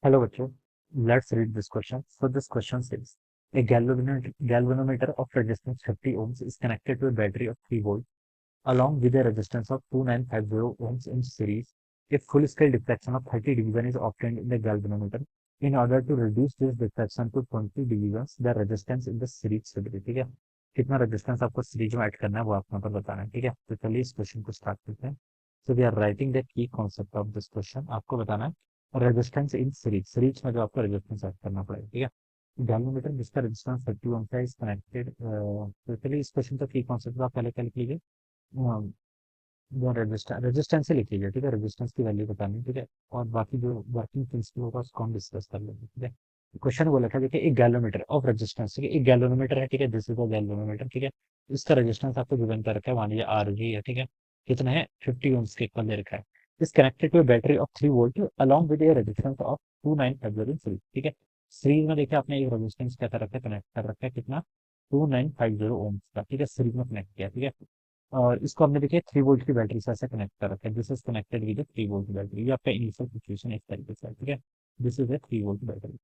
Hello, bachcho. Let's read this question. So this question says, a galvanometer of resistance 50 ohms is connected to a battery of 3 volt along with a resistance of 2950 ohms in series. A full-scale deflection of 30 division is obtained in the galvanometer. In order to reduce this deflection to 20 divisions, the resistance in the series should be, ठीक है? कितना resistance आपको series में add करना है वो आपको यहाँ पर बताना है, ठीक है? तो चलिए इस क्वेश्चन को स्टार्ट करते हैं। So we are writing the key concept of this question. आपको बताना है रेजिस्टेंस इन सीरीज, सीरीज में जो आपको रेजिस्टेंस ऐड करना पड़ेगा, ठीक है? गैल्वेनोमीटर जिसका रेजिस्टेंस 30 ओम है इज कनेक्टेड। तो चलिए इस क्वेश्चन का की कॉन्सेप्ट आप पहले क्या लिख लीजिए। वो रेजिस्टेंस ही लिख लीजिए, ठीक है? रेजिस्टेंस की वैल्यू बतानी है, ठीक है? और बाकी जो वर्किंग प्रिंसिपल होगा उसको हम डिस्कस कर लेंगे, ठीक है? क्वेश्चन बोला था देखिए, एक गैल्वेनोमीटर ऑफ रेजिस्टेंस, ठीक है? एक गैल्वेनोमीटर है, ठीक है? दिस इज अ गैल्वेनोमीटर, ठीक है? इसका रेजिस्टेंस आपको गिवन कर रखा है, मान लीजिए आर जी है, ठीक है? कितना है? 50 ओम्स के इक्वल दे रखा है। Is connected to battery of 3 volt along with a resistance of 2950 series, ठीक है? सीरीज में देखिए आपने एक रेजिस्टेंस क्या कर रखा है, कनेक्ट कर रखा है, कितना? 2950 ओम्स का, ठीक है? सीरीज में कनेक्ट किया, ठीक है? और इसको हमने देखिए 3 वोल्ट की बैटरी से ऐसे कनेक्ट कर रखा है। This is connected with 3 volt battery. ये आपका इनिशियल सिचुएशन इस तरीके से है, ठीक है? This is a 3 volt battery.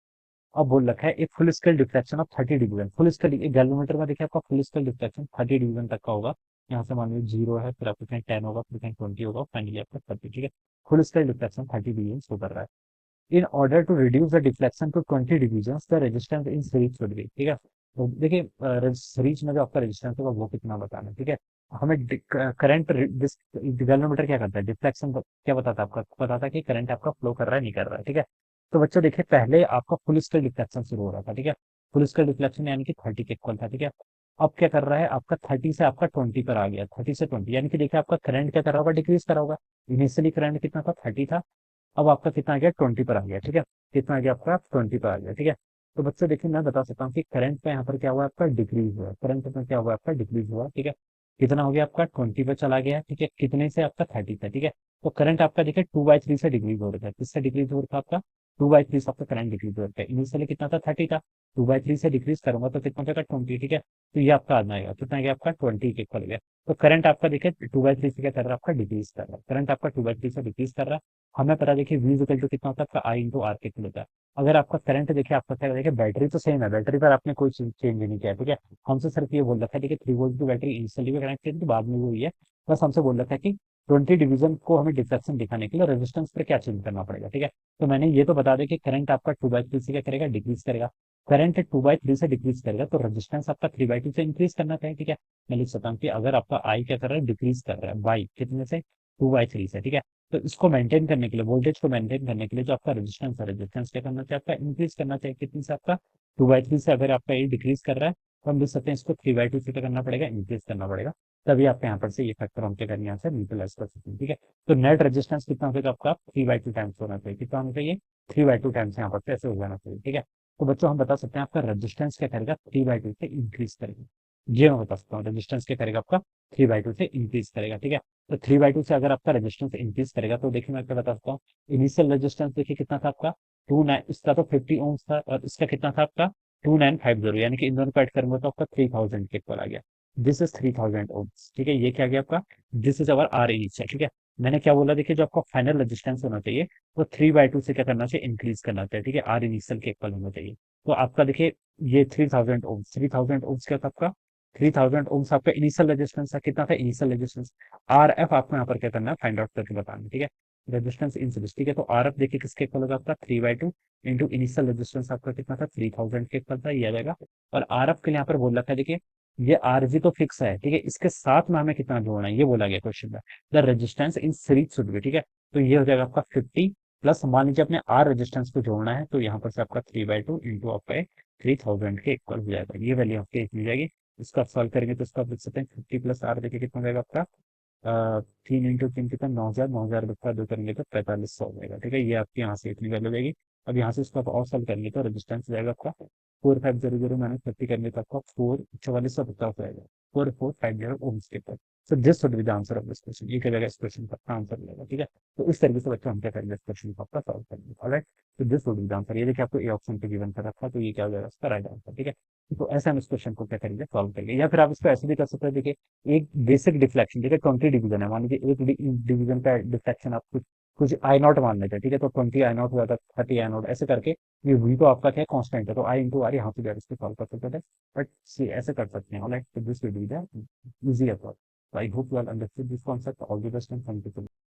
अब बोल रखा है एक full scale deflection of 30 division. Full scale galvanometer में देखिए आपका फुल स्केल डिफ्लेक्शन 30 डिवीजन तक का होगा। यहाँ से मान लीजिए जीरो है, फिर आपको कहीं 10 होगा, फिर कहीं 20 होगा, फाइनली आपका 30, ठीक है? Full scale deflection 30 division show कर रहा है। In order to reduce the deflection to 20 divisions the resistance in series should be, ठीक है? तो देखिए सीरीज में जो आपका रेजिस्टेंस होगा वो कितना बताना है, ठीक है? हमें करंट गैल्वेनोमीटर क्या करता है, डिफ्लेक्शन क्या बताता है आपका, बताता है कि करंट आपका फ्लो कर रहा है नहीं कर रहा है, ठीक है? तो बच्चों देखिए पहले आपका फुल स्केल डिफ्लेक्शन शुरू हो रहा था, ठीक है? फुल स्केल डिफ्लेक्शन यानी कि 30 के इक्वल था, ठीक है? अब क्या कर रहा है, आपका 30 से आपका 20 पर आ गया, 30 से 20 यानी कि देखिए आपका करंट क्या कर रहा होगा, डिक्रीज कर रहा होगा। इनिशियली करंट कितना था, 30 था। अब आपका कितना आ गया, 20 पर आ गया, ठीक है? कितना आ गया आपका, 20 पर आ गया, ठीक है? तो बच्चों देखिए मैं बता सकता हूँ कि करंट पे यहाँ पर क्या हुआ आपका, डिक्रीज हुआ। करंट में क्या हुआ आपका, डिक्रीज हुआ, ठीक है? कितना हो गया आपका, 20 पे चला गया, ठीक है? कितने से आपका 30 था, ठीक है? तो करंट आपका देखिए 2/3 से डिक्रीज हो रहा है। किससे डिक्रीज हो रहा था आपका, 2/3 से आपका करंट डिक्रीज हो रहा है। इनिशियली कितना था, 30 था। 2/3 से डिक्रीज करूंगा तो कितना हो जाएगा, 20, ठीक है? तो ये आपका आना आएगा, कितना आ गया आपका, 20 के इक्वल गया। तो करंट आपका देखिए 2/3 से क्या कर रहा है आपका, डिक्रीज कर रहा है। करंट आपका 2/3 से डिक्रीज कर रहा है। हमें पता देखिए v इक्वल टू कितना होता है आपका, आई इंटू आर के इक्वल होता है। अगर आपका करंट देखिए आपका क्या देखिए, बैटरी तो सेम है, बैटरी पर आपने कोई चेंज नहीं किया, ठीक है? हमसे सिर्फ ये बोल रखा है देखिए 3 वोल्ट की बैटरी इनिशियली भी कनेक्ट की थी, बाद में भी हुई है। बस हमसे बोल रखा है कि 20 डिवीजन को हमें डिफ्लेक्शन दिखाने के लिए रेजिस्टेंस पर क्या चेंज करना पड़ेगा, ठीक है? तो मैंने ये तो बता दिया कि करंट आपका 2/3 से क्या करेगा, डिक्रीज करेगा। करंट 2/3 से डिक्रीज करेगा तो रेजिस्टेंस आपका 3/2 से इंक्रीज करना चाहिए, ठीक है? मैं लिख सकता हूँ कि अगर आपका आई क्या कर रहा है, डिक्रीज कर रहा है बाई कितने से, 2/3 से, ठीक है? तो इसको मेंटेन करने के लिए, वोल्टेज को मेंटेन करने के लिए जो आपका रेजिस्टेंस है, रेजिस्टेंस क्या करना चाहिए आपका, इंक्रीज करना चाहिए। कितनी से आपका, 2/3 से। अगर आपका ये डिक्रीज कर रहा है तो हम लिख सकते हैं इसको 3/2 से क्या करना पड़ेगा, इंक्रीज करना पड़ेगा। तभी आपको यहाँ पर से ये फैक्टर हम क्या करेंगे, यहाँ से न्यूट्रलाइज कर सकते हैं, ठीक है? तो नेट रेजिस्टेंस कितना होगा आपका, 3/2 टाइम्स होना चाहिए। कितना होना चाहिए, 3/2 टाइम्स यहाँ पर से ऐसे हो जाना चाहिए, ठीक है? तो बच्चों हम बता सकते हैं आपका रेजिस्टेंस क्या करेगा, 3/2 से इंक्रीज करेगा। ये मैं बता सकता हूँ, रेजिस्टेंस क्या करेगा आपका, 3/2 से इंक्रीज करेगा, ठीक है? तो 3/2 से अगर आपका रेजिस्टेंस इंक्रीज करेगा तो देखिए मैं क्या बता सकता हूँ, इनिशियल रेजिस्टेंस देखिए कितना था आपका, 29, इसका तो 50 ओम्स था और इसका कितना था आपका, 2950, यानी कि इन दोनों को ऐड करूंगा तो आपका 3000 के इक्वल आ गया। दिस इज 3000 ओम्स, ठीक है? ये क्या गया आपका, this is our R initial, ठीक है? मैंने क्या बोला देखिए, जो आपका फाइनल रेजिस्टेंस होना चाहिए वो 3/2 से क्या करना चाहिए, इंक्रीज करना चाहिए, ठीक है? आर इनिशियल के इक्वल होना चाहिए। तो आपका देखिए ये 3000 ओम्स, 3000 ओम्स क्या था आपका, 3000 ओम्स आपका इनिशियल रेजिस्टेंस था। कितना था इनिशियल रेजिस्टेंस, आर एफ आपको यहाँ पर क्या करना है, फाइंड आउट करके बताना है, ठीक है? रेजिस्टेंस इन सीरीज, ठीक है? तो आर एफ देखिए किसके इक्वल होगा आपका, 3/2 इंटू इनिशियल रेजिस्टेंस आपका कितना था, 3000 के इक्वल था, ये आ जाएगा। और आर एफ के लिए यहाँ पर बोल रखा है देखिए, ये आर जी तो फिक्स है, ठीक है? इसके साथ में हमें कितना जोड़ना है ये बोला गया क्वेश्चन में, the resistance in series should be, ठीक है? तो ये हो जाएगा आपका 50 प्लस, मान लीजिए अपने आर रेजिस्टेंस को जोड़ना है तो यहाँ पर से आपका 3/2 इंटू आपका 3000 के इक्वल हो जाएगा। ये वैल्यू आपकी मिल जाएगी। इसको आप सॉल्व करेंगे तो इसको आप लिख सकते हैं 50 प्लस आर, देखिए कितना हो जाएगा आपका, 3 इंटू 3 कितना, 9,000, 9,000 रुपया दो करेंगे तो 4500 हो जाएगा, ठीक है? ये आपकी यहाँ से इतनी वैल्यू हो जाएगी। अब यहाँ से इसको आप और सॉल्व करेंगे तो रेजिस्टेंस हो जाएगा आपका 4500 माइनस 50 करेंगे तो आपका 4450 हो जाएगा, 4450 ओम्स के ऊपर। So this would be the answer of this question. ये क्या जाएगा, इस क्वेश्चन का आंसर मिलेगा, ठीक है? तो इस तरीके से बच्चों हम क्या करेंगे, इस क्वेश्चन को आपका सॉल्व करेंगे, ऑलराइट? तो this would be the answer. ये देखिए आपको ए ऑप्शन पे गिवन कर रखा, तो ये क्या हो जाएगा, इसका राइट आंसर, ठीक है? तो ऐसे हम इस क्वेश्चन को क्या करेंगे, सॉल्व करेंगे। या फिर आप इसको ऐसे भी कर सकते हैं, देखिए एक बेसिक डिफ्लेक्शन, ठीक है? 20 डिवीजन है, मान लीजिए एक डिवीजन का डिफ्लेक्शन आप कुछ कुछ आई नॉट मान लेते हैं, ठीक है, तो 20 I0 हुआ था, 30 I0 ऐसे करके, ये वी तो आपका क्या है, कांस्टेंट है, तो आई इंटू आर यहाँ पे डायरेक्टली सॉल्व कर सकते थे, बट सी ऐसे कर सकते हैं, like this will be the easy approach. So I hope you all understood this concept. All the best and thank you.